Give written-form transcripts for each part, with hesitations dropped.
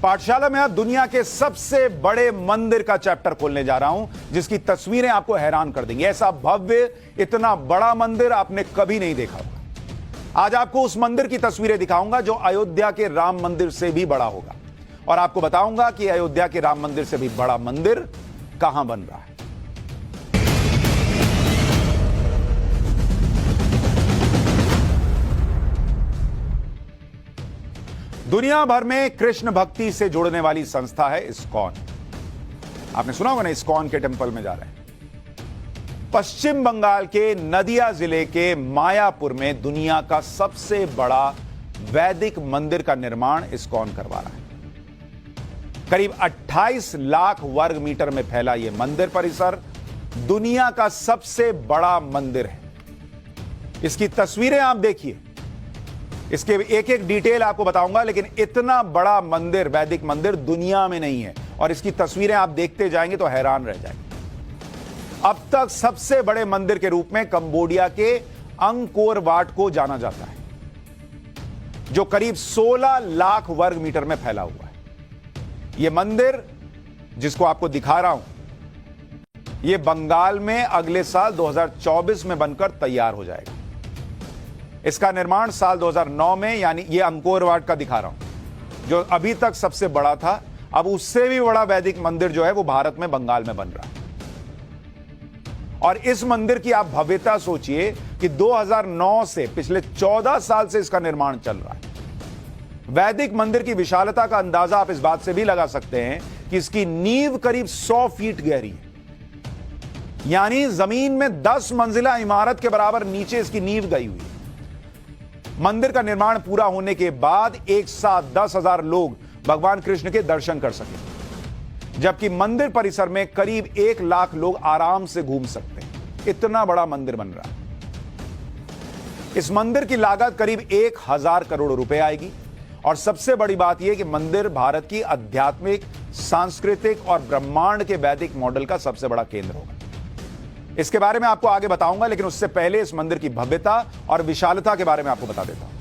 पाठशाला में आज दुनिया के सबसे बड़े मंदिर का चैप्टर खोलने जा रहा हूं, जिसकी तस्वीरें आपको हैरान कर देंगी। ऐसा भव्य, इतना बड़ा मंदिर आपने कभी नहीं देखा होगा। आज आपको उस मंदिर की तस्वीरें दिखाऊंगा जो अयोध्या के राम मंदिर से भी बड़ा होगा, और आपको बताऊंगा कि अयोध्या के राम मंदिर से भी बड़ा मंदिर कहां बन रहा है। दुनिया भर में कृष्ण भक्ति से जुड़ने वाली संस्था है इस्कॉन। आपने सुना होगा ना, इस्कॉन के टेंपल में जा रहे हैं। पश्चिम बंगाल के नदिया जिले के मायापुर में दुनिया का सबसे बड़ा वैदिक मंदिर का निर्माण इस्कॉन करवा रहा है। करीब 28 लाख वर्ग मीटर में फैला यह मंदिर परिसर दुनिया का सबसे बड़ा मंदिर है। इसकी तस्वीरें आप देखिए, इसके एक एक डिटेल आपको बताऊंगा, लेकिन इतना बड़ा मंदिर, वैदिक मंदिर दुनिया में नहीं है, और इसकी तस्वीरें आप देखते जाएंगे तो हैरान रह जाएंगे। अब तक सबसे बड़े मंदिर के रूप में कंबोडिया के अंकोर वाट को जाना जाता है, जो करीब 16 लाख वर्ग मीटर में फैला हुआ है। यह मंदिर जिसको आपको दिखा रहा हूं, यह बंगाल में अगले साल 2024 में बनकर तैयार हो जाएगा। इसका निर्माण साल 2009 में, यानी ये अंकोर वाट का दिखा रहा हूं, जो अभी तक सबसे बड़ा था। अब उससे भी बड़ा वैदिक मंदिर जो है वो भारत में, बंगाल में बन रहा है। और इस मंदिर की आप भव्यता सोचिए कि 2009 से पिछले 14 साल से इसका निर्माण चल रहा है। वैदिक मंदिर की विशालता का अंदाजा आप इस बात से भी लगा सकते हैं कि इसकी नींव करीब 100 फीट गहरी है, यानी जमीन में 10 मंजिला इमारत के बराबर नीचे इसकी नींव गई हुई है। मंदिर का निर्माण पूरा होने के बाद एक साथ 10,000 लोग भगवान कृष्ण के दर्शन कर सकेंगे, जबकि मंदिर परिसर में करीब 1 लाख लोग आराम से घूम सकते हैं। इतना बड़ा मंदिर बन रहा है। इस मंदिर की लागत करीब 1,000 करोड़ रुपए आएगी, और सबसे बड़ी बात यह कि मंदिर भारत की आध्यात्मिक, सांस्कृतिक और ब्रह्मांड के वैदिक मॉडल का सबसे बड़ा केंद्र होगा। इसके बारे में आपको आगे बताऊंगा, लेकिन उससे पहले इस मंदिर की भव्यता और विशालता के बारे में आपको बता देता हूं।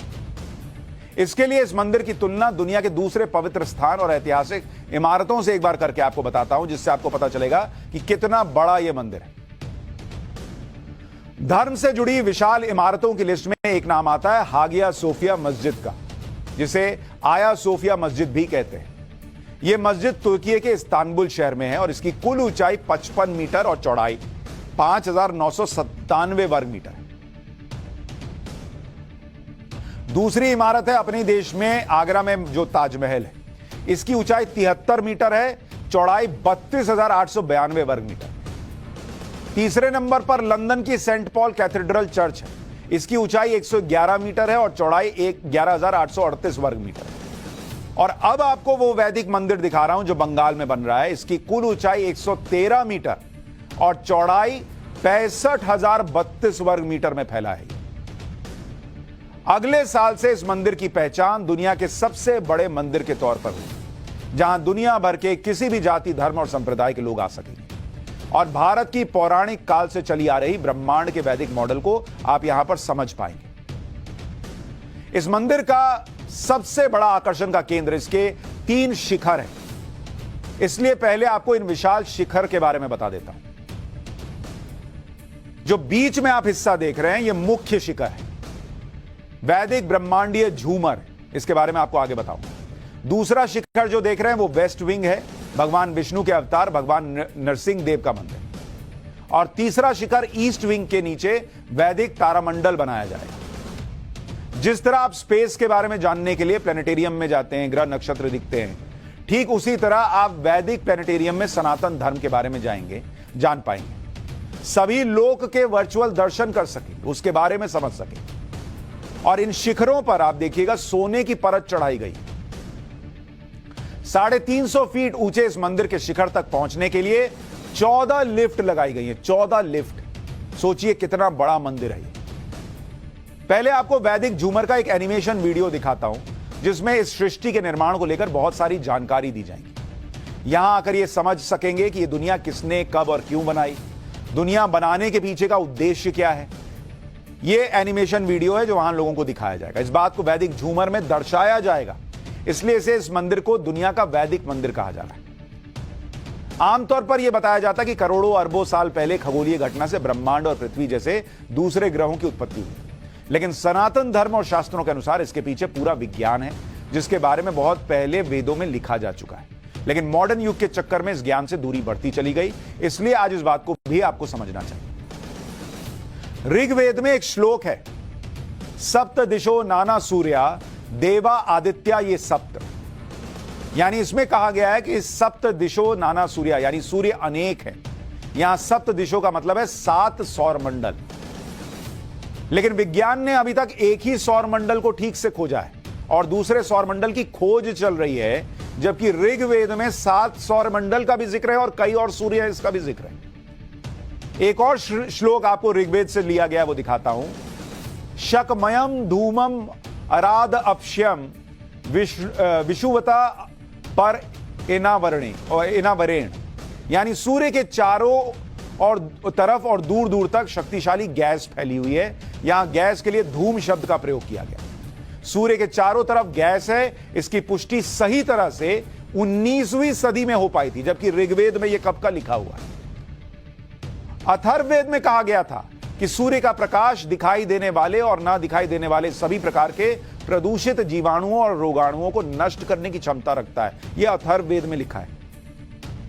इसके लिए इस मंदिर की तुलना दुनिया के दूसरे पवित्र स्थान और ऐतिहासिक इमारतों से एक बार करके आपको बताता हूं, जिससे आपको पता चलेगा कि कितना बड़ा यह मंदिर है। धर्म से जुड़ी विशाल इमारतों की लिस्ट में एक नाम आता है हागिया सोफिया मस्जिद का, जिसे आया सोफिया मस्जिद भी कहते हैं। यह मस्जिद तुर्की के इस्तांबुल शहर में है, और इसकी कुल ऊंचाई 55 मीटर और चौड़ाई 5,997 वर्ग मीटर है। दूसरी इमारत है अपने देश में आगरा में जो ताजमहल है। इसकी ऊंचाई 73 मीटर है, चौड़ाई 32,892 वर्ग मीटर। तीसरे नंबर पर लंदन की सेंट पॉल कैथेड्रल चर्च है। इसकी ऊंचाई 111 मीटर है और चौड़ाई 11,838 वर्ग मीटर है। और अब आपको वो वैदिक मंदिर दिखा रहा हूं जो बंगाल में बन रहा है। इसकी कुल ऊंचाई 113 मीटर और चौड़ाई 65,032 वर्ग मीटर में फैला है। अगले साल से इस मंदिर की पहचान दुनिया के सबसे बड़े मंदिर के तौर पर हुई, जहां दुनिया भर के किसी भी जाति, धर्म और संप्रदाय के लोग आ सकेंगे, और भारत की पौराणिक काल से चली आ रही ब्रह्मांड के वैदिक मॉडल को आप यहां पर समझ पाएंगे। इस मंदिर का सबसे बड़ा आकर्षण का केंद्र इसके 3 शिखर हैं। इसलिए पहले आपको इन विशाल शिखर के बारे में बता देता हूं। जो बीच में आप हिस्सा देख रहे हैं, यह मुख्य शिखर है, वैदिक ब्रह्मांडीय झूमर। इसके बारे में आपको आगे बताऊंगा। दूसरा शिखर जो देख रहे हैं वो वेस्ट विंग है, भगवान विष्णु के अवतार भगवान नरसिंह देव का मंदिर। और तीसरा शिखर ईस्ट विंग के नीचे वैदिक तारामंडल बनाया जाएगा। जिस तरह आप स्पेस के बारे में जानने के लिए प्लेनेटेरियम में जाते हैं, ग्रह नक्षत्र दिखते हैं, ठीक उसी तरह आप वैदिक प्लेनेटेरियम में सनातन धर्म के बारे में जान पाएंगे। सभी लोक के वर्चुअल दर्शन कर सकें, उसके बारे में समझ सकें। और इन शिखरों पर आप देखिएगा सोने की परत चढ़ाई गई। 350 फीट ऊंचे इस मंदिर के शिखर तक पहुंचने के लिए 14 लिफ्ट लगाई गई हैं। 14 लिफ्ट। सोचिए कितना बड़ा मंदिर है। पहले आपको वैदिक झूमर का एक एनिमेशन वीडियो दिखाता हूं, जिसमें इस सृष्टि के निर्माण को लेकर बहुत सारी जानकारी दी जाएगी। यहां आकर यह समझ सकेंगे कि यह दुनिया किसने, कब और क्यों बनाई, दुनिया बनाने के पीछे का उद्देश्य क्या है। यह एनिमेशन वीडियो है जो वहां लोगों को दिखाया जाएगा। इस बात को वैदिक झूमर में दर्शाया जाएगा। इसलिए इसे इस मंदिर को दुनिया का वैदिक मंदिर कहा जा रहा है। आमतौर पर यह बताया जाता है कि करोड़ों अरबों साल पहले खगोलीय घटना से ब्रह्मांड और पृथ्वी जैसे दूसरे ग्रहों की उत्पत्ति हुई, लेकिन सनातन धर्म और शास्त्रों के अनुसार इसके पीछे पूरा विज्ञान है, जिसके बारे में बहुत पहले वेदों में लिखा जा चुका है। लेकिन मॉडर्न युग के चक्कर में इस ज्ञान से दूरी बढ़ती चली गई, इसलिए आज इस बात को भी आपको समझना चाहिए। ऋग्वेद में एक श्लोक है, सप्त दिशो नाना सूर्या देवा आदित्या ये सप्त, यानी इसमें कहा गया है कि सप्त दिशो नाना सूर्या, यानी सूर्य अनेक है। यहां सप्त दिशो का मतलब है 7 सौर मंडल, लेकिन विज्ञान ने अभी तक एक ही सौर मंडल को ठीक से खोजा है और दूसरे सौर मंडल की खोज चल रही है, जबकि ऋग्वेद में 7 सौर मंडल का भी जिक्र है और कई और सूर्य है इसका भी जिक्र है। एक और श्लोक आपको ऋग्वेद से लिया गया, वो दिखाता हूं। शकमयम धूमम अराद अपश्यम विषुवता पर इनावरेण, यानी सूर्य के चारों और तरफ और दूर दूर तक शक्तिशाली गैस फैली हुई है। यहां गैस के लिए धूम शब्द का प्रयोग किया गया। सूर्य के चारों तरफ गैस है, इसकी पुष्टि सही तरह से 19वीं सदी में हो पाई थी, जबकि ऋग्वेद में यह कब का लिखा हुआ है। अथर्ववेद में कहा गया था कि सूर्य का प्रकाश दिखाई देने वाले और ना दिखाई देने वाले सभी प्रकार के प्रदूषित जीवाणुओं और रोगाणुओं को नष्ट करने की क्षमता रखता है। यह अथर्ववेद में लिखा है।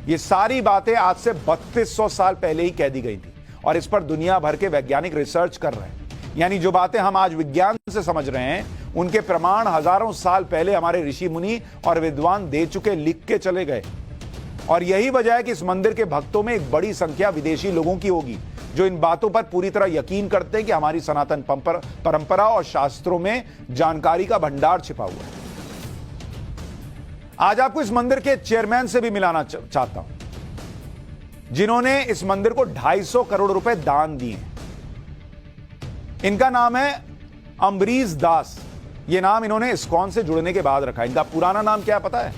ये सारी बातें आज से 3200 साल पहले ही कह दी गई थी और इस पर दुनिया भर के वैज्ञानिक रिसर्च कर रहे हैं। यानी जो बातें हम आज विज्ञान से समझ रहे हैं, उनके प्रमाण हजारों साल पहले हमारे ऋषि मुनि और विद्वान दे चुके, लिख के चले गए। और यही वजह है कि इस मंदिर के भक्तों में एक बड़ी संख्या विदेशी लोगों की होगी, जो इन बातों पर पूरी तरह यकीन करते हैं कि हमारी सनातन परंपरा और शास्त्रों में जानकारी का भंडार छिपा हुआ है। आज आपको इस मंदिर के चेयरमैन से भी मिलाना चाहता हूं, जिन्होंने इस मंदिर को 250 करोड़ रुपए दान दिए। इनका नाम है अम्बरीश दास। यह नाम इन्होंने इस्कॉन से जुड़ने के बाद रखा। इनका पुराना नाम क्या पता है?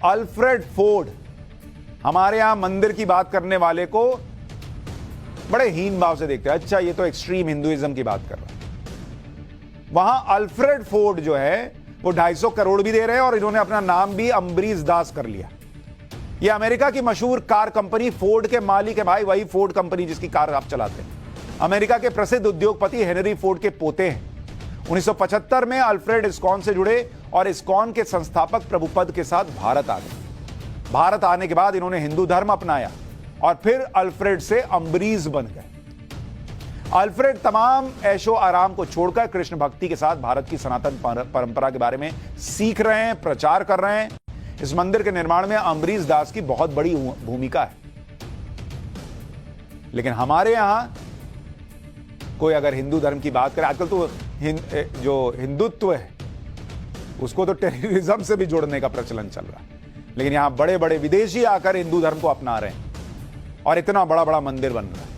Alfred Ford. हमारे यहां मंदिर की बात करने वाले को बड़े हीन भाव से देखते हैं, अच्छा ये तो एक्सट्रीम हिंदुइज्म की बात कर रहा है। वहां अल्फ्रेड फोर्ड जो है वो 250 करोड़ भी दे रहे हैं और इन्होंने अपना नाम भी अम्बरीश दास कर लिया। ये अमेरिका की मशहूर कार कंपनी फोर्ड के मालिक है भाई, वही फोर्ड कंपनी जिसकी कार आप चलाते हैं। अमेरिका के प्रसिद्ध उद्योगपति हेनरी फोर्ड के पोते हैं। 1975 में अल्फ्रेड इस्कॉन से जुड़े और इस्कॉन के संस्थापक प्रभुपद के साथ भारत आ गए। भारत आने के बाद इन्होंने हिंदू धर्म अपनाया और फिर अल्फ्रेड से अम्बरीश बन गए। अल्फ्रेड तमाम ऐशो आराम को छोड़कर कृष्ण भक्ति के साथ भारत की सनातन परंपरा के बारे में सीख रहे हैं, प्रचार कर रहे हैं। इस मंदिर के निर्माण में अम्बरीश दास की बहुत बड़ी भूमिका है। लेकिन हमारे यहां कोई अगर हिंदू धर्म की बात करे, आजकल तो जो हिंदुत्व है उसको तो टेररिज्म से भी जोड़ने का प्रचलन चल रहा है। लेकिन यहां बड़े बड़े विदेशी आकर हिंदू धर्म को अपना रहे हैं और इतना बड़ा बड़ा मंदिर बन रहा है।